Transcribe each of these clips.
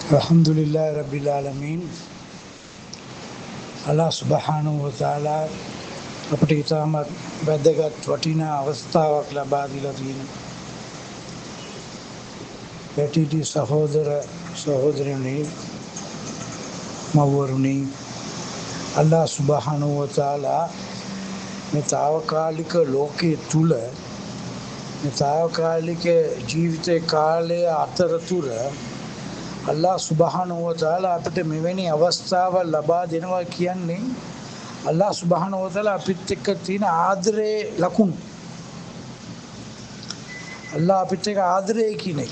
Alhamdulillah Rabbil Alameen. Allah Subhanahu wa Ta'ala අපට ඉතාමත් වැදගත් වටිනා අවස්ථාවක් ලබා දීලා තියෙනවා. පැටිටි සහෝදර සහෝදරයනි මව්වරුනි, Allah Subhanahu wa Ta'ala මේ తాවකාලික ලෝකයේ තුල මේ తాවකාලික ජීවිතේ කාලය අතරතුර Allah Subhanahu wa Ta'ala අපිට මෙවැනි අවස්ථාවක් ලබා දෙනවා කියන්නේ Allah Subhanahu wa Ta'ala අපිට එක්ක තියෙන ආදරේ ලකුණු. Allah අපිට එක්ක ආදරේ කියන්නේ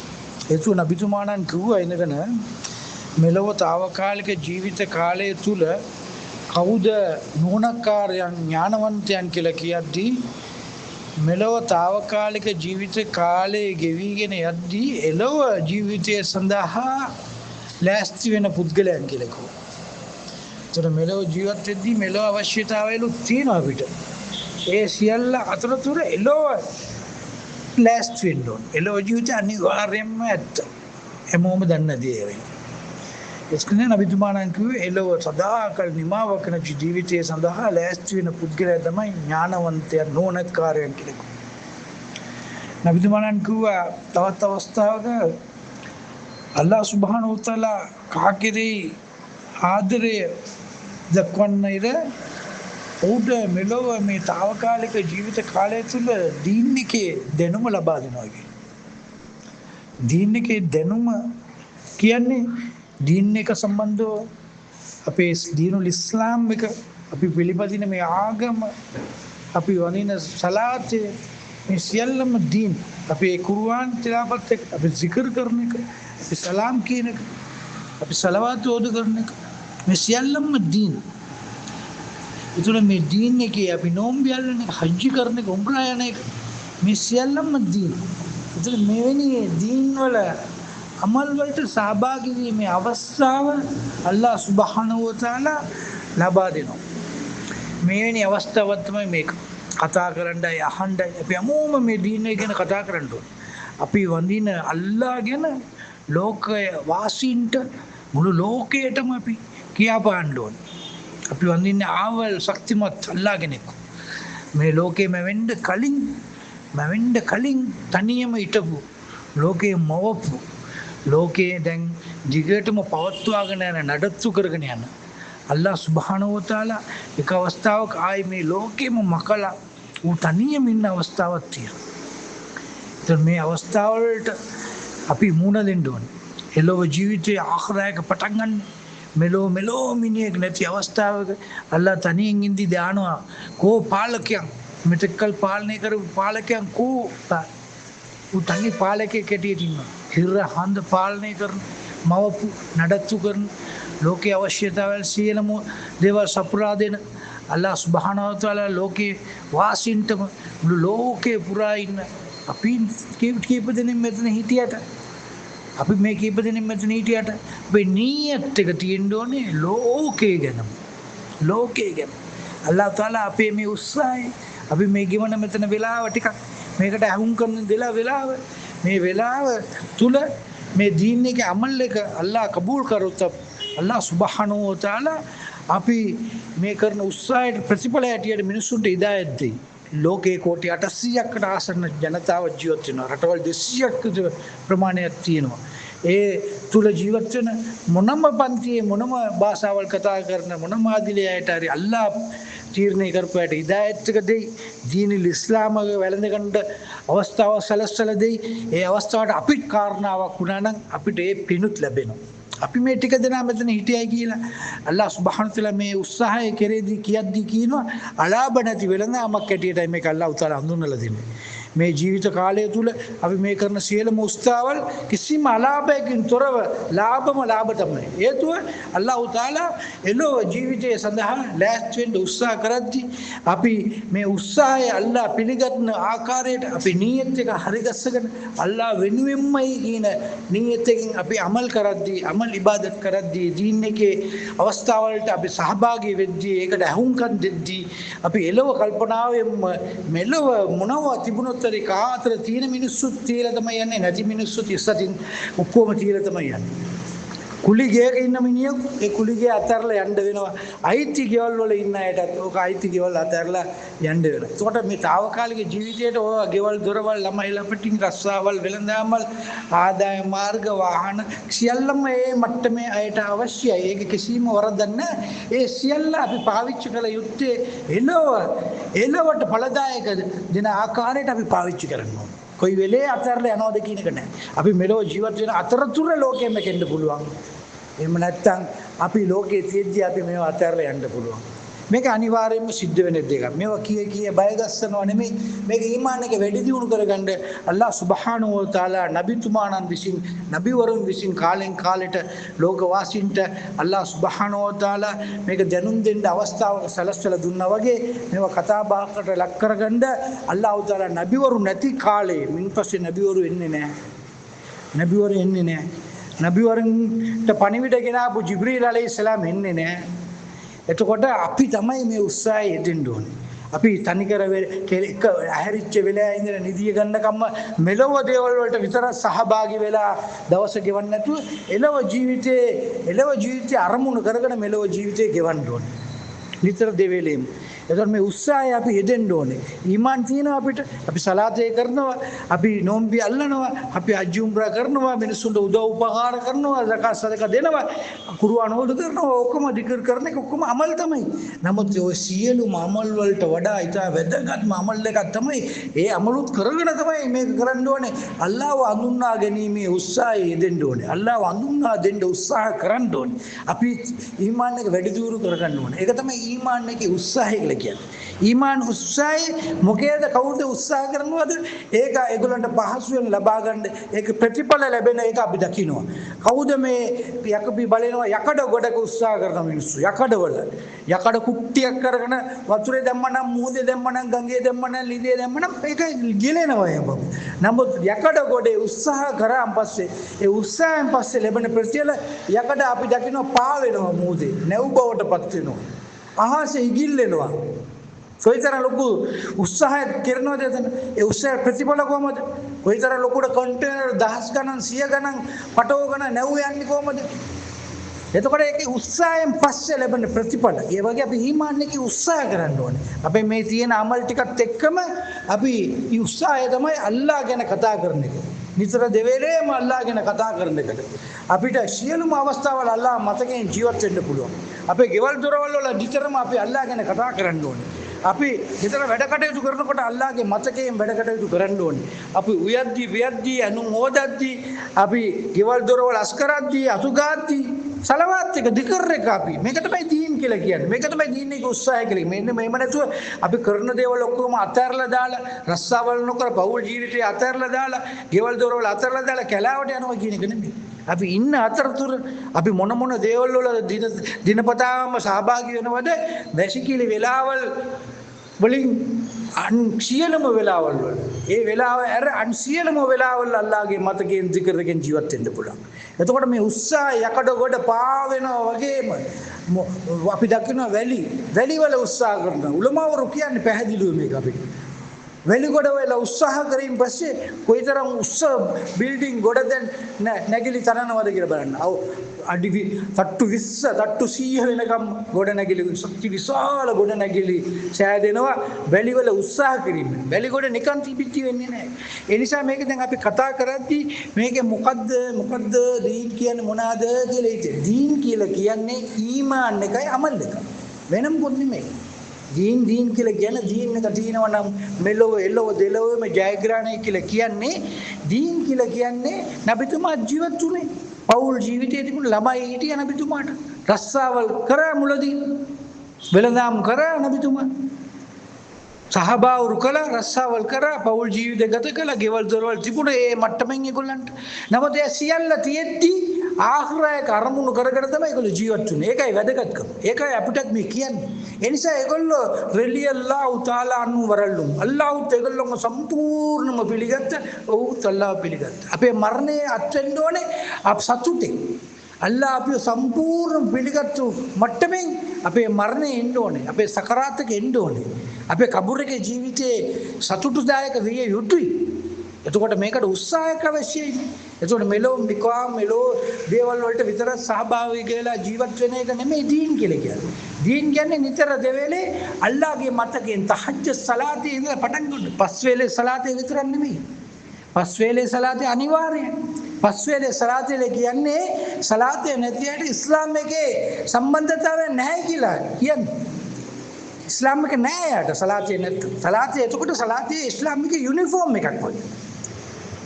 ඒතු නබිතුමාණන් කිව්වා ඉනගෙන මෙලොව తాවකාලික ජීවිත කාලය තුල කවුද නුවණකාරයන් ඥානවන්තයන් කියලා කියද්දී මෙලොව తాවකාලික ජීවිත කාලයේ ගෙවිගෙන යද්දී එළොව ජීවිතය සඳහා ලෑස්ති වෙන පුද්ගලයන් කියලා කිව්වා. ඒතර මෙලොව ජීවත් වෙද්දී මෙලොව අවශ්‍යතාවයලු තියෙනවා අපිට. ඒ සියල්ල අතරතුර එළොව ලෑස්ති වෙන්න ඕන. එළොව ජීවිතය අනිවාර්යයෙන්ම ඇත්ත. හැමෝම දන්න දේ වෙන්නේ. එස්කනේ නබිතුමාණන් කිව්වේ එළොව සදාකල් නිමාවකන ජීවිතය සඳහා ලෑස්ති වෙන පුද්ගලයා තමයි ඥානවන්තයන් නුවණකාරයන් කියලා කිව්වා. නබිතුමාණන් කිව්වා තවත් අවස්ථාවක අල්ලාහ් සුබ්හානහු වතාලා කාගෙරේ ආදරය දක්වන්නේද උඩ මෙලොව මේ తాවකාලික ජීවිත කාලය තුල දීන් එකේ දැනුම ලබා දෙනවා කියන්නේ. දීන් එකේ දැනුම කියන්නේ දීන් එක සම්බන්ධව අපේ දීනුල් ඉස්ලාම් එක අපි පිළිපදින මේ ආගම අපි වනින සලාතේ මේ සියල්ලම දීන්. අපි කුර්ආන් තිලාවත් එක අපි zikr කරන එක අපි සලාම් කියන එක අපි සලවාත් ඕද කරන එක මේ සියල්ලම දීන්. ඒතුළ මේ දීන් එකේ අපි නෝම්බ යන එක හජ් කරන එක උම්රා යන එක මේ සියල්ලම දීන්. ඒතුළ මෙවැනි දීන් වල අමල් වලට සහභාගී වීමේ අවස්ථාව අල්ලාහ් සුබ්හානහු වතාලා ලබා දෙනවා. මෙවැනි අවස්ථාවක් තමයි මේක. කතා කරන්නයි අහන්නයි අපි හැමෝම මේ දීන් එක ගැන කතා කරන්න ඕනේ. අපි වඳින අල්ලාහ් ගැන ලෝකයේ වාසීන්ට මුළු ලෝකයටම අපි කියා පාන්න ඕනේ. අපි වඳින්නේ ආවල් ශක්තිමත් අල්ලාහ් කෙනෙක්. මේ ලෝකෙම වෙන්න කලින් තනියම හිටපු ලෝකයේ මවපු ලෝකයේ දැන් දිගටම පවත්වාගෙන යන නඩත්තු කරගෙන යන අල්ලාහ් සුබ්හානහු වතාලා එක අවස්ථාවක ආයි මේ ලෝකෙම මකලා ඌ තනියම ඉන්න අවස්ථාවක් තියෙනවා. ඒත් මේ අවස්ථාවලට අපි මුණ දෙන්න ඕනේ. එළොව ජීවිතයේ ආඛරයක පටන් ගන්න මෙලෝ මිනිහෙක් නැති අවස්ථාවක අල්ලාහ් තනියෙන් ඉඳි දානවා කෝ පාලකයන් මෙතෙක්කල් පාලනය කරපු පාලකයන් කෝ ඌ තනි පාලකයෙක් හැටියට ඉන්නවා. හිර හඳ පාලනය කරන මවපු නඩත්තු කරන ලෝකයේ අවශ්‍යතාවල් සියලුම දේවල් සපුරා දෙන අල්ලාහ් සුබ්හානහු වතාලා ලෝකේ වාසීන්ටම මුළු ලෝකේ පුරා ඉන්න අපි කීප දෙනෙක් මෙතන හිටියට අපි මේ කීප දෙනෙක් මෙතන හිටියට අපේ නීයත් එක තියෙන්න ඕනේ ලෝකේ ගැන. අල්ලාහ් තාලා අපේ මේ උත්සාහය අපි මේ ගිවන මෙතන වෙලාව ටිකක් මේකට අහුම් කරන වෙලාව මේ වෙලාව තුල මේ දීන් එකේ අමල් එක අල්ලාහ් කබූල් කරොත් අල්ලාහ් සුබ්හානහු වතාලා අපි මේ කරන උත්සාහයට ප්‍රතිඵල ඇටියට මිනිසුන්ට හිදායත් දෙයි. ලෝකේ කෝටි 800කට ආසන්න ජනතාව ජීවත් වෙනවා. රටවල් 200ක ප්‍රමාණයක් තියෙනවා. ඒ තුල ජීවත් වෙන මොනම පන්තියේ මොනම භාෂාවල් කතා කරන මොනම ආදිලයට හරි අල්ලාහ් තීරණය කරපුවාට හිදායත් එක දෙයි. දීනුල් ඉස්ලාම වැළඳ ගන්න අවස්ථාව සලස්සලා දෙයි. ඒ අවස්ථාවට අපිට කාරණාවක් වුණා නම් අපිට ඒ පිණුත් ලැබෙනවා. අපි මේ ටික දෙනා මෙතන හිටියයි කියලා අල්ලාහ් සුබ්හානහු වතාලා මේ උත්සාහය කෙරෙද්දී කියද්දී කියනවා අලාභ නැති වෙළඳාමක් ඇටියටයි මේක අල්ලාහ් උතාලා හඳුන්වලා දෙන්නේ. මේ ජීවිත කාලය තුල අපි මේ කරන සියලුම උත්සාහවල කිසිම අලාභයකින් තොරව ලාභම ලාභ තමයි. හේතුව අල්ලාහ් උතාලා එළොව ජීවිතය සඳහා ලෑස්ති වෙන්න උත්සාහ කරද්දී අපි මේ උත්සාහය අල්ලාහ් පිළිගන්න ආකාරයට අපි නීයත් එක හරිගස්සගෙන අල්ලාහ් වෙනුවෙන්මයි කියන නීයත් එකෙන් අපි අමල් කරද්දී අමල් ඉබාදත් කරද්දී දීන් එකේ අවස්ථාවලට අපි සහභාගී වෙද්දී ඒකට අහුම්කම් දෙද්දී අපි එළොව කල්පනාවෙන්ම මෙලොව මොනවා තිබුණොත් උත්තරේ කාතර තියෙන මිනිස්සුත් තියලා තමයි යන්නේ නැති මිනිස්සුත් ඉස්සතින් ඔක්කොම තියලා තමයි යන්නේ. කුලිගේක ඉන්න මිනිහෙක් ඒ කුලිගේ අතහැරලා යන්න වෙනවා. අයිති ගෙවල් වල ඉන්න අයටත් ඕක අයිති ගෙවල් අතහැරලා යන්න වෙනවා. ඒකට මේ తాවකාලික ජීවිතයට ඔය ගෙවල් දොරවල් ළමයි ලපටින් රස්සාවල් වෙළඳාමල් ආදාය මාර්ග වාහන සියල්ලම මේ මට්ටමේ අයට අවශ්‍යයි. ඒක කිසිම වරදක් නැහැ. ඒ සියල්ල අපි පාවිච්චි කළ යුත්තේ එළවට ඵලදායක දෙන ආකාරයට අපි පාවිච්චි කරන්න ඕනේ. කොයි වෙලේ අතහැරලා යනවද කියන එක නැහැ. අපි මෙලෝ ජීවත් වෙන අතරතුර ලෝකෙම කෙන්න පුළුවන්. එහෙම නැත්නම් අපි ලෝකයේ තියෙද්දී අපි මේව අතහැරලා යන්න පුළුවන්. මේක අනිවාර්යයෙන්ම සිද්ධ වෙන දෙයක්. මේවා කී බය ගස්සනවා නෙමෙයි. මේක ඊමාන් එක වැඩි දියුණු කරගන්න අල්ලාහ් සුබ්හානහු වතාලා නබිතුමාණන් විසින් නබිවරුන් විසින් කාලෙන් කාලෙට ලෝකවාසීන්ට අල්ලාහ් සුබ්හානහු වතාලා මේක දැනුම් දෙන්න අවස්ථාවක් සලස්වලා දුන්නා වගේ මේවා කතා බහකට ලක් කරගන්න අල්ලාහ් තාලා නබිවරු නැති කාලේ මින්පස්සේ නබිවරු එන්නේ නැහැ. නබිවරු එන්නේ නැහැ. නබිවරුන්ට පණිවිඩ ගෙනාවු ජිබ්‍රීල් අලයිහිස්සලාම් එන්නේ නැහැ. එතකොට අපි තමයි මේ උත්සාහය යෙදෙන්න ඕනේ. අපි තනිකර එක ඇහැරිච්ච වෙලා ඉඳලා නිදිය ගන්නකම්ම මෙලොව දේවල් වලට විතර සහභාගී වෙලා දවස ගෙවන්න නැතුව එළව ජීවිතේ අරමුණු කරගෙන මෙලොව ජීවිතේ ගෙවන්න ඕනේ. නිතර දෙවේලෙම. එතකොට මේ උත්සාහය අපි යෙදෙන්න ඕනේ. ඊමාන් තියෙනවා අපිට. අපි සලාතේ කරනවා, අපි නොම්බි අල්ලනවා, අපි හජ් උම්රා කරනවා, මිනිසුන්ට උදව් උපකාර කරනවා, සකාත් සදක දෙනවා, කුර්ආන් හොද කරනවා, ඔක්කොම දිකර් කරන එක ඔක්කොම අමල් තමයි. නමුත් ඔය සියලුම අමල් වලට වඩා ඉතා වැදගත්ම අමල් එකක් තමයි ඒ අමලුත් කරගෙන තමයි මේක කරන්න ඕනේ. අල්ලාහ්ව හඳුන්වා ගැනීමේ උත්සාහය යෙදෙන්න ඕනේ. අල්ලාහ්ව හඳුන්වා දෙන්න උත්සාහ කරන්න ඕනේ. අපි ඊමාන් එක වැඩි දියුණු කරගන්න ඕනේ. ඒක තමයි ඊමාන් එකේ උත්සාහය කියලා කියන්නේ. ඊමාන් උත්සාහය මොකේද කවුද උත්සාහ කරනවද? ඒක ඒගොල්ලන්ට පහසුවෙන් ලබා ගන්න ඒක ප්‍රතිඵල ලැබෙන එක අපි දකිනවා. කවුද මේ යකපි බලනවා යකඩ ගොඩක උත්සාහ කරන මිනිස්සු? යකඩ කුට්ටියක් කරගෙන වතුරේ දැම්මනම් මූදේ දැම්මනම් ගඟේ දැම්මනම් ලිඳේ දැම්මනම් ඒක ගිලෙනවා යබ. නමුත් යකඩ ගොඩේ උත්සාහ කරාන් පස්සේ ඒ උත්සාහයෙන් පස්සේ ලැබෙන ප්‍රතිඵල යකඩ අපි දකිනවා පා වෙනවා මූදේ නැව් බවටපත් වෙනවා. අහසේ ඉගිල්ලෙනවා. කොයිතරම් ලොකු උත්සාහයක් කරනවද එතන? ඒ උත්සාහ ප්‍රතිඵල කොහමද? කොයිතරම් ලොකුට කන්ටේනර් දහස් ගණන් 100 ගණන් පටව ගණන් නැව් යන්නේ කොහමද? එතකොට ඒකේ උත්සාහයෙන් පස්සේ ලැබෙන ප්‍රතිඵල. ඒ වගේ අපි ඊමාන් එකේ උත්සාහ කරන්න ඕනේ. අපේ මේ තියෙන අමල් ටිකත් එක්කම අපි මේ උත්සාහය තමයි අල්ලාහ් ගැන කතා කරන එක. නිතර දෙවේලේම අල්ලාහ් ගැන කතා කරන එකට අපිට සියලුම අවස්ථාවල අල්ලාහ් මතකයෙන් ජීවත් වෙන්න පුළුවන්. අපේ ගෙවල් දොරවල් වල නිතරම අපි අල්ලාහ් ගැන කතා කරන්න ඕනේ. අපි නිතර වැඩ කටයුතු කරනකොට අල්ලාහ්ගේ මතකයෙන් වැඩ කටයුතු කරන්න ඕනේ. අපි උයද්දී අනුන් හොදද්දී අපි ගෙවල් දොරවල් අස් කරද්දී අතුගාද්දී සලවාත් එක දිකර් එක අපි මේක තමයි දීන් කියලා කියන්නේ. මේක තමයි දීන් එකේ උත්සාහය කියලා. මෙන්න මේව නැතුව අපි කරන දේවල් ඔක්කොම අතහැරලා දාලා රස්සාවල් නොකර පෞල් ජීවිතය අතහැරලා දාලා ගෙවල් දොරවල් අතහැරලා දාලා කැලාවට යනවා කියන එක නෙමෙයි. අපි ඉන්න අතරතුර අපි මොන දේවල් වල දිනපතාම සහභාගී වෙනවද? වැසිකිලි වෙලාවල් වලින් අන් සියලුම වෙලාවල් වල ඒ වෙලාව ඇර අන් සියලුම වෙලාවල් අල්ලාහගේ මතකයෙන් zikr-එකෙන් ජීවත් වෙන්න පුළුවන්. එතකොට මේ උත්සාහය යකඩ ගොඩ පා වෙනවා වගේම අපි දකින්න වැලි වල උත්සාහ කරනවා. උලමාවරු කියන්නේ පැහැදිලිව මේක අපිට. වැලි ගොඩ වල උත්සාහ කරින් පස්සේ කොයිතරම් උස්ස බිල්ඩින් ගොඩ දැන් නැගිලි තරනවද කියලා බලන්න. අඩි තට්ටු 20 තට්ටු 100 වෙනකම් ගොඩ නැගිලි සත්‍ය විශාල ගොඩ නැගිලි සෑදෙනවා වැලි වල උත්සාහ කිරීම. වැලි ගොඩ නිකන් තිබිච්ච වෙන්නේ නැහැ. ඒ නිසා මේක දැන් අපි කතා කරද්දී මේකේ මොකද්ද දීන් කියන්නේ මොනවාද කියලා හිතේ. දීන් කියලා කියන්නේ ඊමාන් එකයි අමල් එකයි. වෙනම පොත් නෙමෙයි. දීන් කියලා කියන දීන් එක තියෙනවා නම් මෙලොව එළව දෙලොවම ජයග්‍රහණය කියලා කියන්නේ දීන් කියලා කියන්නේ නබිතුමා ජීවත් වුණේ පෞල් ජීවිතයේ තිබුණ ළමයි හිටිය නබිතුමාට රස්සාවල් කරා මුලදී වෙළඳාම් කරා නබිතුමා සහබාවරු කළා රස්සාවල් කරා පෞල් ජීවිතය ගත කළා ගෙවල් දොරවල් තිබුණ ඒ මට්ටමින් ඒගොල්ලන්ට නමුත් ඒ සියල්ල තියෙද්දී ආඛිරායක අරමුණු කරගෙන තමයි ඒගොල්ලෝ ජීවත් වෙන්නේ. ඒකයි වැදගත්කම. ඒකයි අපිටත් මේ කියන්නේ. ඒ නිසා ඒගොල්ලෝ රලියල්ලාහු තාලා අන්හු වරල්ලු. අල්ලාහ්ත් ඒගොල්ලෝම සම්පූර්ණම පිළිගත්ත. ඔව්ත් අල්ලාහ් පිළිගත්ත. අපේ මරණය අත්වෙන්න ඕනේ අප සතුටේ. අල්ලාහ් අපිව සම්පූර්ණ පිළිගත්තු මට්ටමින් අපේ මරණය එන්න ඕනේ. අපේ සකරාත් එක එන්න ඕනේ. අපේ කබුර් එකේ ජීවිතේ සතුටුදායක විය යුතුයි. එතකොට මේකට උත්සාහයක් අවශ්‍යයි. එතකොට මෙලෝ දේවල් වලට විතර සහභාගී කියලා ජීවත් වෙන එක නෙමෙයි දීන් කියලා කියන්නේ. දීන් කියන්නේ නිතර දෙවේලේ අල්ලාහගේ මතකයෙන් තහජ්ජුද් සලාතේ ඉඳලා පටන් ගන්න. පස් වේලේ සලාතේ විතරක් නෙමෙයි. පස් වේලේ සලාතේ අනිවාර්යයි. පස් වේලේ සලාතේ කියන්නේ සලාතේ නැති ඇයි ඉස්ලාම් එකේ සම්බන්ධතාවය නැහැ කියලා කියන්නේ. ඉස්ලාම් එක නෑ යාට සලාතේ නැත්නම්. සලාතේ එතකොට සලාතේ ඉස්ලාම් එකේ යුනිෆෝම් එකක් වගේ.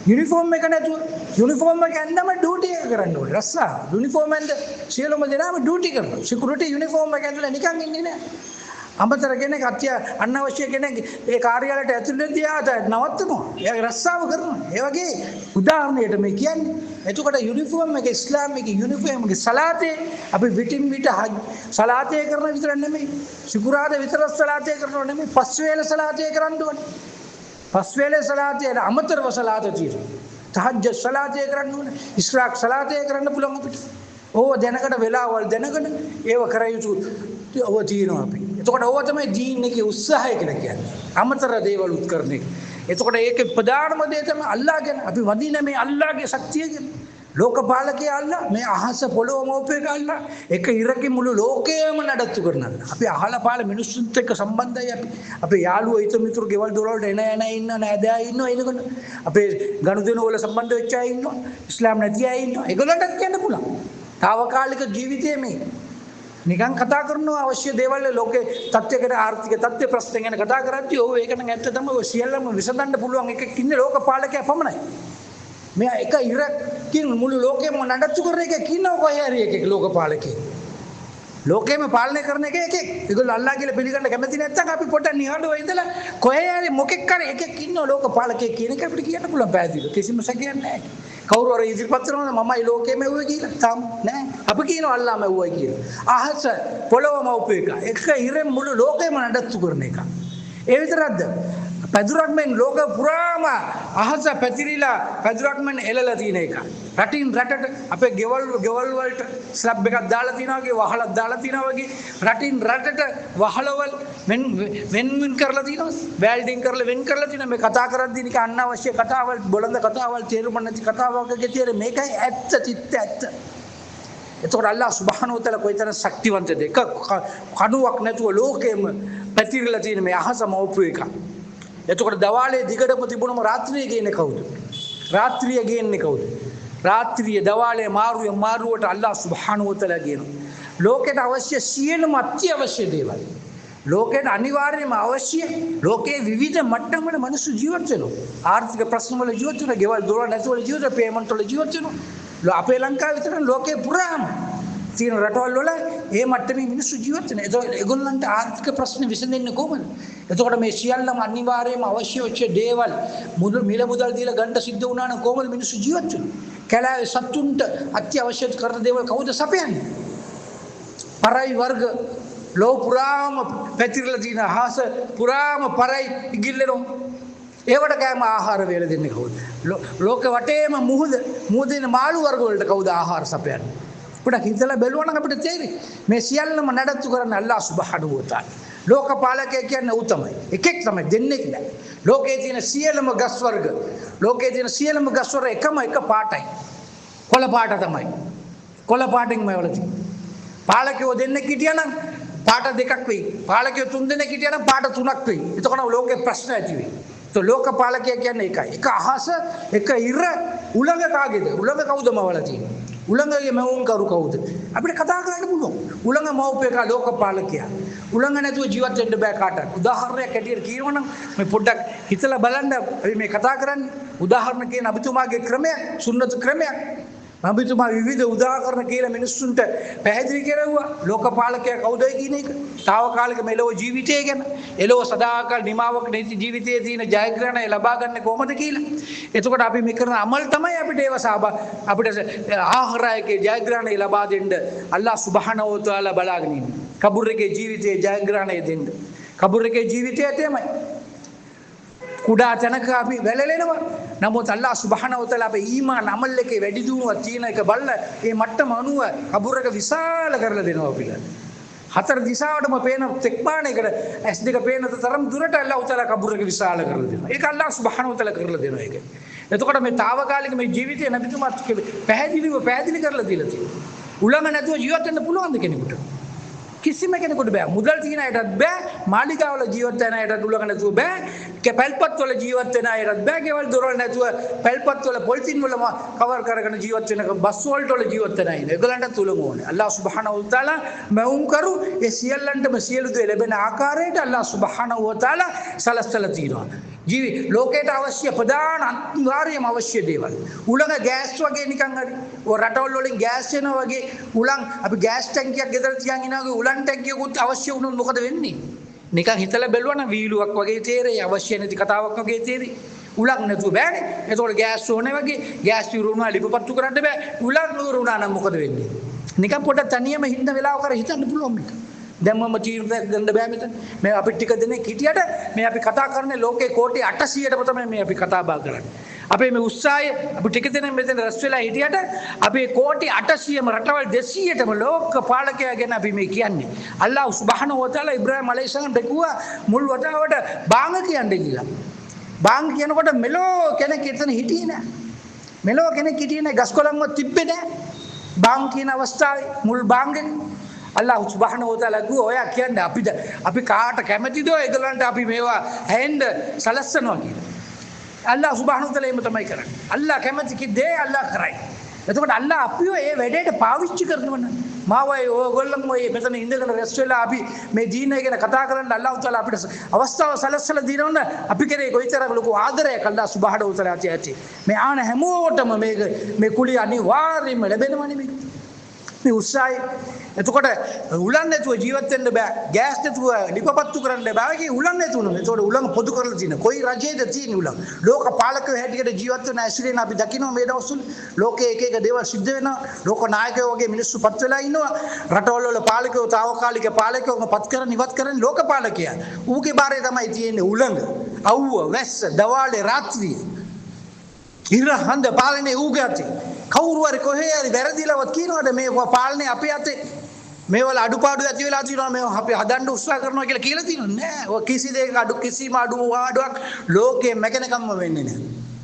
යුනිෆෝම් එක නැතුව යුනිෆෝම් එක ඇඳම ඩියුටි එක කරන්න ඕනේ. රස්සා යුනිෆෝම් ඇඳ සියලුම දෙනාම ඩියුටි කරනවා. සිකියුරිටි යුනිෆෝම් එක ඇඳලා නිකන් ඉන්නේ නෑ. අමතර කෙනෙක් අනවශ්‍ය කෙනෙක් ඒ කාර්යාලයට ඇතුළු වෙද්දී ආත නවත්තනවා. එයාගේ රස්සාව කරනවා. ඒ වගේ උදාහරණයකට මේ කියන්නේ. එතකොට යුනිෆෝම් එක ඉස්ලාම් එකේ යුනිෆෝම් එක සලාතේ අපි විටින් විට සලාතේ කරන විතර නෙමෙයි. සිකුරාදා විතර සලාතේ කරනව නෙමෙයි. පස් වේල සලාතේ කරන්න ඕනේ. පස් වේලේ සලාතේ අමතරව සලාත තියෙනවා. තහජ්ජුද් සලාතේ කරන්න ඕනේ. ඉස්රාක් සලාතේ කරන්න පුළුවන් අපිට. ඕව දැනකට වෙලාවල් දැනගෙන ඒව කර යුතු ඔව තියෙනවා අපි. එතකොට ඕව තමයි දීන් එකේ උත්සාහය කියලා කියන්නේ. අමතර දේවල් උත්කරන එක. එතකොට ඒකේ ප්‍රධානම දේ තමයි අල්ලාහ් ගැන. අපි වදින මේ අල්ලාහ්ගේ ශක්තිය ගැන. ලෝකපාලකයා අල්ලාහ්, මේ අහස පොළොව මෝපේක අල්ලාහ්, එක ඉරකේ මුළු ලෝකයම නඩත්තු කරන අල්ලාහ්. අපි අහලා පාල මිනිස්සුන්ට එක්ක සම්බන්ධයි අපි. අපේ යාළුවෝ හිත මිතුරු ගෙවල් දොර වලට එන ඉන්න නෑදෑ ඉන්නවා එනකොට. අපේ ගනුදෙනු වල සම්බන්ධ වෙච්ච අය ඉන්නවා. ඉස්ලාම් නැති අය ඉන්නවා. ඒගොල්ලන්ටත් කියන්න පුළුවන්. తాවකාලික ජීවිතයේ මේ නිකන් කතා කරනවා අවශ්‍ය දේවල් ලෝකේ තත්ත්වයකට ආර්ථික තත්ත්ව ප්‍රශ්න ගැන කතා කරද්දී ඕව ඒක නම් ඇත්ත තමයි. ඔය සියල්ලම විසඳන්න පුළුවන් එකක් ඉන්නේ ලෝකපාලකයා පමණයි. මෙයා එක ඉරකින් මුළු ලෝකෙම නඩත්තු කරන එක කිනව කොහේ හරි එකෙක් ලෝකපාලකයෙක්. ලෝකෙම පාලනය කරන එකෙක්. ඒගොල්ලෝ අල්ලාහ් කියලා පිළිගන්න කැමති නැත්නම් අපි පොඩ්ඩක් නිහඬව ඉඳලා කොහේ හරි මොකෙක් කර එකෙක් ඉන්නව ලෝකපාලකයෙක් කියන එක අපිට කියන්න පුළුවන් පැහැදිලිව. කිසිම සැකයක් නැහැ. කවුරු හරි ඉදිරිපත් කරනවා මමයි ලෝකෙම එව්වේ කියලා. තාම නෑ. අපි කියනවා අල්ලාහ්ම එව්වයි කියලා. අහස පොළොවම උප එක. එක ඉරෙන් මුළු ලෝකෙම නඩත්තු කරන එක. ඒ විතරක්ද? පැදුරක් මෙන් ලෝක පුරාම අහස පැතිරිලා පැදුරක් මෙන් එළලා තියෙන එක. රටින් රටට අපේ ගෙවල් වලට ස්ලැබ් එකක් දාලා තියනවා වගේ වහලක් දාලා තියනවා වගේ රටින් රටට වහලවල් වෙන් කරලා තියනවා. වැල්ඩින් කරලා වෙන් කරලා තියනවා. මේ කතා කරද්දී නික අනවශ්‍ය කතාවල් බොළඳ කතාවල් තේරුම් නැති කතාවක් වගේ තියෙන මේකයි ඇත්ත චිත්ත ඇත්ත. එතකොට අල්ලාහ් සුබ්හානහු වතාලා කොයිතරම් ශක්තිවන්තද? එක කණුවක් නැතුව ලෝකෙම පැතිරිලා තියෙන මේ අහසම ඔප්පු එක. එතකොට දවාලේ දිගටම තිබුණම රාත්‍රියේ ගේන්නේ කවුද? රාත්‍රිය ගේන්නේ කවුද? රාත්‍රිය දවාලේ මාරුවට අල්ලාහ් සුබ්හානහු වතාලා ගේනවා. ලෝකෙට අවශ්‍ය සියලුම අත්‍යවශ්‍ය දේවල්. ලෝකෙට අනිවාර්යයෙන්ම අවශ්‍ය ලෝකයේ විවිධ මට්ටම් වල මිනිස්සු ජීවත් වෙනවා. ආර්ථික ප්‍රශ්න වල ජීවත් වෙනවා, ගෙවල් දොරවල් නැති වල ජීවත් වෙනවා, පේමන්ට් වල ජීවත් වෙනවා. අපේ ලංකාව විතර ලෝකේ පුරාම තියෙන රටවල් වල මේ මට්ටමේ මිනිස්සු ජීවත් වෙනවා. ඒතකොට ඒගොල්ලන්ට ආර්ථික ප්‍රශ්න විසඳෙන්නේ කොහොමද? එතකොට මේ සියල්ලම අනිවාර්යයෙන්ම අවශ්‍ය වෙච්ච දේවල් මිල මුදල් දීලා ගන්න සිද්ධ වුණා නම් කොහොමද මිනිස්සු ජීවත් වෙන්නේ? කැලෑවේ සතුන්ට අත්‍යවශ්‍ය කරන දේවල් කවුද සපයන්නේ? පරයි වර්ග ලෝ පුරාම පැතිරලා තියෙන අහස පුරාම පරයි ඉගිල්ලෙනවා. ඒවට කෑම ආහාර වේල දෙන්නේ කවුද? ලෝක වටේම මුහුදින මාළු වර්ග වලට කවුද ආහාර සපයන්නේ? පොඩක් හිතලා බැලුවා නම් අපිට තේරෙයි. මේ සියල්ලම නඩත්තු කරන අල්ලාහ් සුබ්හානහු වතාලා. ලෝකපාලකයෙක් කියන්නේ ඌ තමයි. එකෙක් තමයි දෙන්නෙක් නෑ. ලෝකයේ තියෙන සියලුම ගස් වර්ග එකම එක පාටයි. කොළ පාට තමයි. කොළ පාටින්මයි වල තියෙන්නේ. පාලකයෝ දෙන්නෙක් හිටියනම් පාට දෙකක් වෙයි. පාලකයෝ තුන් දෙනෙක් හිටියනම් පාට තුනක් වෙයි. එතකොට ලෝකේ ප්‍රශ්න ඇති වෙයි. તો ලෝකපාලකයා කියන්නේ එකයි. එක අහස, එක ඉර, උලඟ කාගේද? උලඟ කවුද මවලා තියෙන්නේ? උලඟගේ මවුන් කරු කවුද? අපිට කතා කරන්න පුළුවන්. උලඟ මවුපේක ලෝකපාලකයා. උලඟ නැතුව ජීවත් වෙන්න බෑ කාටවත්. උදාහරණයක් ඇටියට කියනවනම් මේ පොඩ්ඩක් හිතලා බලන්න අපි මේ කතා කරන්නේ. උදාහරණ කියන අබිතුමාගේ ක්‍රමයක්, සුන්නත ක්‍රමයක්. අබිතුමා විවිධ උදාහරණ කියලා මිනිස්සුන්ට පැහැදිලි කෙරුවා. ලෝකපාලකයා කවුදයි කියන එක. తాවකාලික මෙලොව ජීවිතය ගැන, එලොව සදාකාල නිමාවක නැති ජීවිතයේ තියෙන ජයග්‍රහණය ලබා ගන්න කොහොමද කියලා. එතකොට අපි මේ කරන අමල් තමයි අපිට අපිට ආහාරයේ ජයග්‍රහණය ලබා දෙන්න අල්ලාහ් සුබ්හානහු වතාලා බලාගෙන ඉන්නේ. කබුර් එකේ ජීවිතයේ ජයග්‍රහණය දෙන්න. කබුර් එකේ ජීවිතය තමයි. කුඩා තැනක අපි වැළලෙනවා. නමුත් අල්ලාහ් සුබ්හානහු වතාලා අපේ ඊමාන් අමල් එකේ වැඩි දියුණුවක් තියෙන එක බලලා මේ මට්ටම අනුව කබුරක විශාල කරලා දෙනවා අපිට. හතර දිශාවටම පේන තෙක්මානයකට ඇස් දෙක පේන තරම් දුරට අල්ලාහ් තාලා කබුරක විශාල කරලා දෙනවා. ඒක අල්ලාහ් සුබ්හානහු වතාලා කරලා දෙනවා ඒක. එතකොට මේ తాවකාලික මේ ජීවිතය නබිතුමාත් පැහැදිලි කරලා දීලා තියෙනවා. උලංග නැතුව ජීවත් වෙන්න පුළුවන්ද කෙනෙකුට? කිසිම කෙනෙකුට බෑ. මුදල් තියෙන අයටත් බෑ. මාලිගාවල ජීවත් වෙන අයටත් උලංග නැතුව බෑ. පැල්පත් වල ජීවත් වෙන අයටත් බෑ. ගෙවල් දොරවල් නැතුව පැල්පත් වල පොලිතින් වල කවර් කරගෙන ජීවත් වෙන බස් වලට වල ජීවත් වෙන අය. ඒගොල්ලන්ට උලංග ඕනේ. අල්ලාහ් සුබ්හානහු වතාලා මවුම් කරු ඒ සියල්ලන්ටම සියලු දේ ලැබෙන ආකාරයට අල්ලාහ් සුබ්හානහු වතාලා සලස්සලා තියෙනවා. ලෝකයට අවශ්‍ය ප්‍රධාන අනිවාර්යම අවශ්‍ය දේවල්. උලංග ගෑස් වගේ නිකන් හරි. ඔය රටවල් වලින් ගෑස් එනවා වගේ උලං අපි ගෑස් ටැංකියක් ගෙදර තියන් ඉනවා උලන් ටැංකියකුත් අවශ්‍ය වුණොත් මොකද වෙන්නේ? නිකන් හිතලා බැලුවා නම් වීලුවක් වගේ තේරෙයි අවශ්‍ය නැති කතාවක් වගේ තේරෙයි. උලක් නැතුව බෑනේ. එතකොට ගෑස් ඕනේ වගේ ගෑස් ඉරුණා ලිපපත්තු කරන්න බෑ. උලක් නුරුණා නම් මොකද වෙන්නේ? නිකන් පොඩක් තනියම හින්ද වෙලාව කර හිතන්න පුළුවන් මේක. දැන් මම තීරණයක් ගන්න බෑ මෙතන. මේ අපි ටික දෙනෙක් හිටියට මේ අපි කතා කරන්නේ ලෝකේ කෝටි 800ටම තමයි මේ අපි කතා බහ කරන්නේ. අපේ මේ උත්සාහය අපි ටික දෙනෙක් මෙතන රැස් වෙලා හිටියට අපි කෝටි 800ම රටවල් 200ටම ලෝක පාලකයා ගැන අපි මේ කියන්නේ. අල්ලාහ් සුබ්හානහු වතාලා ඉබ්‍රාහීම් අලයිහිස්සලාම්ට කිව්වා මුල් වතාවට බාංග කියන්නේ කියලා. බාංග කියනකොට මෙලෝ කෙනෙක් එතන හිටියේ නෑ. මෙලෝ කෙනෙක් හිටියේ නෑ ගස්කොළන්වත් තිබ්බේ නෑ. බාංග කියන අවස්ථාවේ මුල් බාංගෙන් අල්ලාහ් සුබ්හානහු වතාලා කිව්වා ඔයා කියන්නේ අපි කාට කැමතිද ඒගොල්ලන්ට අපි මේවා හැෙන්ද සලස්සනවා කියලා. අල්ලාහ් සුබ්හානහු වතාලා එහෙම තමයි කරන්නේ. අල්ලාහ් කැමති කිදේ අල්ලාහ් කරයි. එතකොට අල්ලාහ් අපිව ඒ වැඩේට පාවිච්චි කරනවා නම් මාවයි ඕගොල්ලන් ඔය මෙතන ඉඳගෙන රැස් වෙලා අපි මේ දීන ගැන කතා කරන්න අල්ලාහ් තාලා අපිට අවස්ථාව සලස්සලා දිනවන අපි කරේ කොයිතරම් ලොකු ආදරයක් අල්ලාහ් සුබ්හානහු වතාලා ඇති. මේ ආන හැමෝටම මේ කුලිය අනිවාර්යයෙන්ම ලැබෙනවනේ මේ. මේ උත්සාහය. එතකොට උලන් නැතුව ජීවත් වෙන්න බෑ. ගෑස් නැතුව ලිපපත්තු කරන්න බෑ. ඒකේ උලන් නැතුණු. එතකොට උලන් පොදු කරලා තියෙන. කොයි රජයේද තියෙන උලන්? ලෝක පාලකයෝ හැටියට ජීවත් වෙන ඇසිරෙන අපි දකිනවා මේ දවස්වල. ලෝකයේ එක එක දේවල් සිද්ධ වෙනවා. ලෝක නායකයෝ වගේ මිනිස්සු පත් වෙලා ඉන්නවා. රටවල වල පාලකයෝ తాවකාලික පාලකයෝ පත් කරන් ඉවත් කරන් ලෝක පාලකයා. ඌගේ බාරේ තමයි තියෙන්නේ උලංග. අවුව, වැස්ස, දවාලේ, රාත්‍රියේ. ඉර හඳ පාලනේ ඌගේ අතේ. කවුරු හරි කොහේ හරි වැරදිලවත් කියනවාද මේ පාලනේ අපේ අතේ මේවල අඩුපාඩු ඇති වෙලා තියෙනවා මේ අපි හදන්න උත්සාහ කරනවා කියලා තියෙනවා නෑ. ඔය කිසි දෙයක කිසිම අඩුවක් ලෝකේ මැකෙනකම්ම වෙන්නේ නෑ.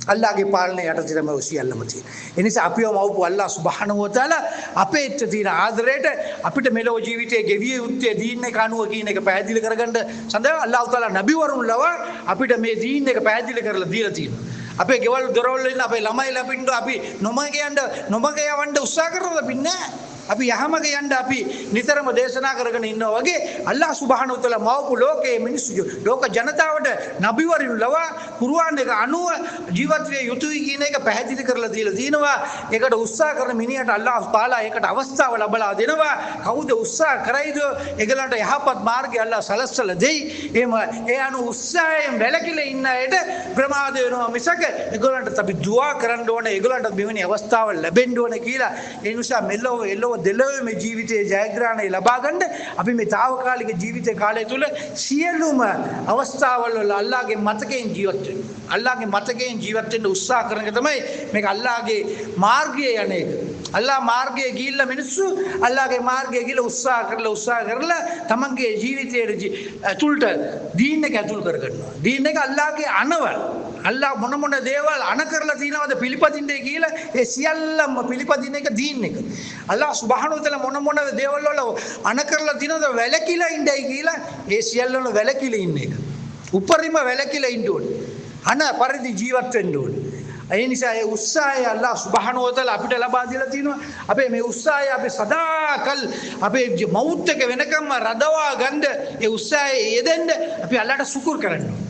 අල්ලාහගේ පාලනය යටතේ තමයි ඔය සියල්ලම තියෙන්නේ. ඒ නිසා අපිව මවපු අල්ලාහ් සුබ්හානහු වතාලා අපේ ඉච්ඡ තියෙන ආදරයට අපිට මෙලොව ජීවිතයේ ගෙවිය යුත්තේ දීන් එක අනුව කියන එක පැහැදිලි කරගන්න සඳහා අල්ලාහ් තාලා නබිවරුන් ලව අපිට මේ දීන් එක පැහැදිලි කරලා දීලා තියෙනවා. අපේ ගෙවල් දොරවල් වලින් අපේ ළමයි ලපින්න අපි නොමග යවන්න උත්සාහ කරනවද අපි නෑ. අපි යහමග යන්න අපි නිතරම දේශනා කරගෙන ඉන්නවා වගේ අල්ලාහ් සුබ්හානහු වතාලා මවපු ලෝකයේ මිනිස්සු ලෝක ජනතාවට නබිවරුන් ලව කුර්ආන් එක අනුව ජීවත් විය යුතුයි කියන එක පැහැදිලි කරලා දීලා තිනවා. ඒකට උත්සාහ කරන මිනිහට අල්ලාහ් තාලා ඒකට අවස්ථාව ලබලා දෙනවා. කවුද උත්සාහ කරයිද ඒගලන්ට යහපත් මාර්ගය අල්ලාහ් සලස්සලා දෙයි. එහෙම ඒ අනුව උත්සාහයෙන් වැළකීලා ඉන්න අයට ප්‍රමාද වෙනවා මිසක ඒගලන්ට අපි දුආ කරන්න ඕනේ. ඒගලන්ට මෙවැනි අවස්ථාවල් ලැබෙන්න ඕනේ කියලා. ඒ නිසා මෙලොව දෙලොව මේ ජීවිතයේ ජයග්‍රහණය ලබා ගන්න අපි මේ తాවකාලික ජීවිත කාලය තුල සියලුම අවස්ථාවල වල අල්ලාහගේ මතකයෙන් ජීවත් වෙන්න. අල්ලාහගේ මතකයෙන් ජීවත් වෙන්න උත්සාහ කරන එක තමයි මේක අල්ලාහගේ මාර්ගයේ යන්නේ. අල්ලාහ මාර්ගයේ ගිහිල්ලා මිනිස්සු අල්ලාහගේ මාර්ගයේ ගිහිල්ලා උත්සාහ කරලා තමන්ගේ ජීවිතයේ ඇතුළට දීන් එක ඇතුල් කරගන්නවා. දීන් එක අල්ලාහගේ අනවල් අල්ලාහ් මොන දේවල් අන කරලා තියනවද පිළිපදින්නේ කියලා ඒ සියල්ලම පිළිපදින එක දීන් එක. අල්ලාහ් සුබ්හානහු වතාලා මොන දේවල් වල අන කරලා තියනවද වැළකීලා ඉන්නයි කියලා ඒ සියල්ලම වැළකීලා ඉන්න එක. උපරිම වැළකීලා ඉන්න ඕනේ. අන පරිදි ජීවත් වෙන්න ඕනේ. ඒ නිසා ඒ උත්සාහය අල්ලාහ් සුබ්හානහු වතාලා අපිට ලබා දීලා තිනවා. අපේ මේ උත්සාහය අපි සදාකල් අපේ මෞත් එක වෙනකම්ම රඳවා ගන්න ඒ උත්සාහය යෙදෙන්න අපි අල්ලාහට සුකුර් කරන්න ඕනේ.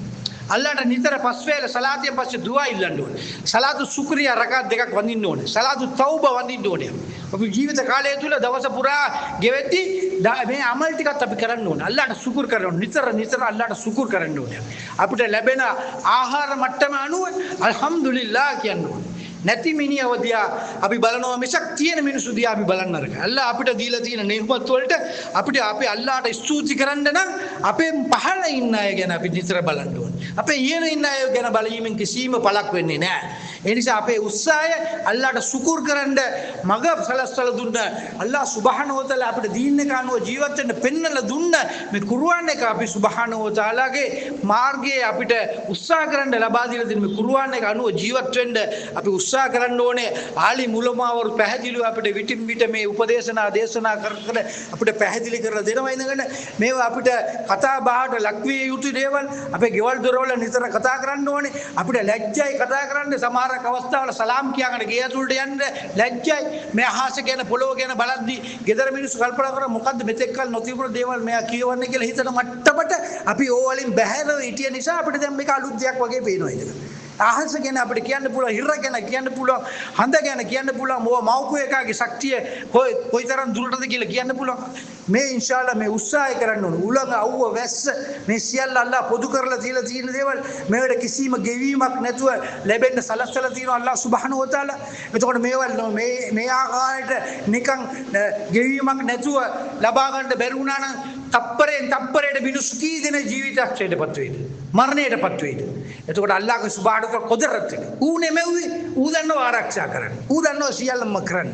අල්ලාහට නිතර පස් වේල සලාතියෙන් පස්සේ දුආ ඉල්ලන්න ඕනේ. සලාතු ශුක්‍රියා රකාත් දෙකක් වඳින්න ඕනේ. සලාතු තෞබා වඳින්න ඕනේ. අපි ජීවිත කාලය තුල දවස පුරා ගෙවෙද්දි මේ අමල් ටිකත් අපි කරන්න ඕනේ. අල්ලාහට ශුක්‍ර් කරන්න ඕනේ. නිතර අල්ලාහට ශුක්‍ර් කරන්න ඕනේ. අපිට ලැබෙන ආහාර මට්ටම අනුව අල්හම්දුලිල්ලාහ් කියන්න ඕනේ. නැති මිනිහව දිහා අපි බලනවා මිසක් තියෙන මිනිස්සු දිහා අපි බලන්න නරකයි. අල්ලාහ් අපිට දීලා තියෙන නිර්මත් වලට අපිට අපේ අල්ලාහට ස්තුති කරන්න නම් අපේ පහළ ඉන්න අය ගැන අපි නිතර බලන්න ඕනේ. අපේ ඉහළ ඉන්න අය ගැන බලීමෙන් කිසිම පළක් වෙන්නේ නැහැ. ඒ නිසා අපේ උත්සාහය අල්ලාහට සුකුර් කරන්න මග සලස්සල දුන්න අල්ලාහ් සුබ්හානහු වතාලා අපිට දීන් එක අනුව ජීවත් වෙන්න පෙන්නලා දුන්න මේ කුර්ආන් එක අපි සුබ්හානහු වතාලාගේ මාර්ගයේ අපිට උත්සාහ කරන්න ලබා දීලා දෙන මේ කුර්ආන් එක අනුව ජීවත් වෙන්න අපි උත්සාහ කරන්න ඕනේ. ආලි මුලමාවරු පැහැදිලිව අපිට විටින් විට මේ උපදේශනා දේශනා කර අපිට පැහැදිලි කරලා දෙනවා. ඉඳගෙන මේවා අපිට කතා බහට ලක්විය යුතු දේවල් අපේ ගෙවල් දොරවල නිතර කතා කරන්න ඕනේ. අපිට ලැජ්ජයි කතා කරන්න. සමහරක් අවස්ථාවල සලාම් කියාගෙන ගේ ඇතුළට යන්න ලැජ්ජයි. මේ අහස ගැන පොළොව ගැන බලද්දී ගෙදර මිනිස්සු කල්පනා කරා මොකද්ද මෙතෙක් කල නොතිබුණු දේවල් මෙයා කියවන්නේ කියලා හිතන මට්ටමට අපි ඕවලින් බැහැරව හිටිය නිසා අපිට දැන් මේක අලුත් දෙයක් වගේ පේනවා. ඉතින් අහස ගැන අපිට කියන්න පුළුවන්, හිර ගැන කියන්න පුළුවන්, හඳ ගැන කියන්න පුළුවන්, මව්කු එකාගේ ශක්තිය කොයිතරම් දුරටද කියලා කියන්න පුළුවන්. මේ ඉන්ෂාල්ලා මේ උත්සාහය කරන්න ඕන. උලඟ අවුව වැස්ස මේ සියල්ල අල්ලාහ් පොදු කරලා තියලා තියෙන දේවල් මේවට කිසිම ගෙවීමක් නැතුව ලැබෙන්න සලස්සලා තියෙනවා අල්ලාහ් සුබ්හානහු වතාලා. එතකොට මේවල් මේ ආකාරයට නිකන් ගෙවීමක් නැතුව ලබා ගන්න බැරි වුණා නම් තප්පරෙන් තප්පරයට මිනිස්සු කී දෙන ජීවිතයක්ෂයටපත් වෙයිද? මරණයටපත් වෙයිද? එතකොට අල්ලාහ්ගේ සුබ්හානහු වතාලා කොදරත් ඌ නෙමෙයි ඌ දන්නව ආරක්ෂා කරන්න. ඌ දන්නව සියල්ලම කරන්න.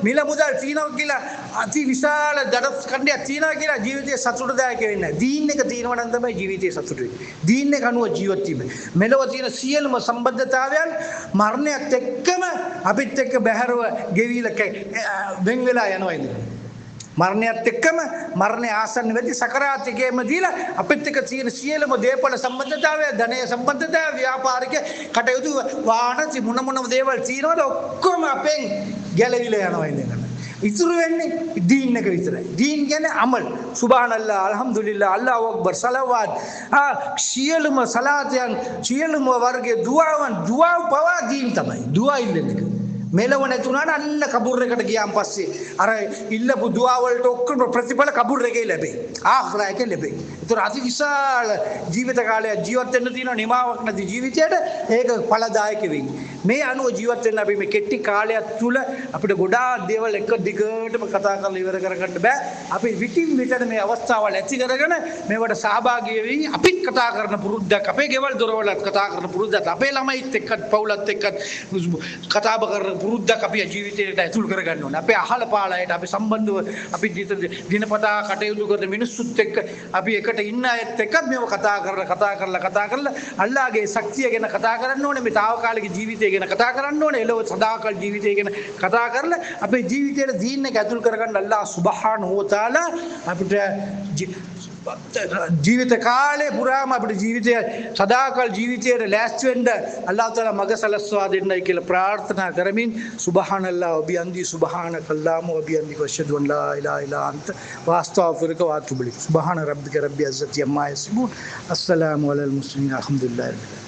මිල මුදල් තියෙනවා කියලා අති විශාල දඩස් කණ්ඩයක් තියෙනවා කියලා ජීවිතේ සතුටුදායක වෙන්නේ නැහැ. දීන් එක තියෙනවා නම් තමයි ජීවිතේ සතුටු වෙන්නේ. දීන් එක අනුව ජීවත් වීම. මෙලොව තියෙන සියලුම සම්බන්ධතාවයන් මරණයත් එක්කම අපිත් එක්ක බැහැරව ගෙවිලා වෙන් වෙලා යනවා ඉතින්. මරණයත් එක්කම මරණය ආසන්න වෙද්දී සකරාත් එකේම දීලා අපිත් එක්ක තියෙන සියලුම දේපල සම්බන්ධතාවය, ධනය සම්බන්ධතාවය, ව්‍යාපාරික කටයුතු වාහන මොන දේවල් තියෙනවද ඔක්කොම අපෙන් ගැලවිලා යනවා ඉතින්. ඉතුරු වෙන්නේ දීන් එක විතරයි. දීන් කියන්නේ අමල්. සුබ්හානල්ලාහ්, අල්හම්දුලිල්ලාහ්, අල්ලාහු අක්බර්, සලවාත්, සියලුම සලාතයන්, සියලුම වර්ගයේ දුවා පවා දීන් තමයි. දුවා ඉල්ලන්නේ. මෙලව නැතුණාට අන්න කබුර් එකට ගියාන් පස්සේ අර ඉල්ලපු දුආ වලට ඔක්කොම ප්‍රතිඵල කබුර් එකේ ලැබෙයි. ආඛිරා එකේ ලැබෙයි. ඒතර අති විශාල ජීවිත කාලයක් ජීවත් වෙන්න තියෙන නිමාවක් නැති ජීවිතයට ඒක ඵලදායක වෙන්නේ. මේ අනුව ජීවත් වෙන්න අපි මේ කෙටි කාලයක් තුල අපිට ගොඩාක් දේවල් එක දිගටම කතා කරලා ඉවර කරගන්න බෑ. අපි විටින් විට මේ අවස්ථාවල් ඇති කරගෙන මේවට සහභාගී වෙවි අපිත් කතා කරන පුරුද්දක්, අපේ ගෙවල් දොරවලත් කතා කරන පුරුද්දක්, අපේ ළමයිත් එක්කත් පවුලත් එක්කත් කතා කරන පුරුද්දක් අපි ජීවිතයට ඇතුල් කරගන්න ඕනේ. අපේ අහල පාලයට අපි සම්බන්ධව අපි දිනපතා කටයුතු කරන මිනිස්සුත් එක්ක අපි එකට ඉන්න අයත් එක්ක මේව කතා කරලා අල්ලාහගේ ශක්තිය ගැන කතා කරන්න ඕනේ. මේ තාවකාලික ජීවිතය ගැන කතා කරන්න ඕනේ. එළව සදාකල් ජීවිතය ගැන කතා කරලා අපේ ජීවිතයට දීන් එක ඇතුල් කරගන්න අල්ලාහ් සුබ්හානහු වතාලා අපිට ජීවිත කාලේ පුරාම අපිට ජීවිතය සදාකල් ජීවිතයට ලෑස්ති වෙන්න අල්ලාහ් තාලා මඟ සලස්වා දෙන්නයි කියලා ප්‍රාර්ථනා කරමින් සුබ්හානල්ලාහ් වබියන්දි සුබ්හානකල්ලාහ් වබියන්දි වෂහදු අන් ලා ඉලාහා ඉල්ලා අන්ත වඅස්තග්ෆිරුක වඅතුබු ඉලයික් සුබ්හාන රබ්බික රබ්බිල් ඉස්සති අම්මා යසිෆූන් අස්සලාමු අලල් මුස්ලිමීන් අල්හම්දුලිල්ලාහි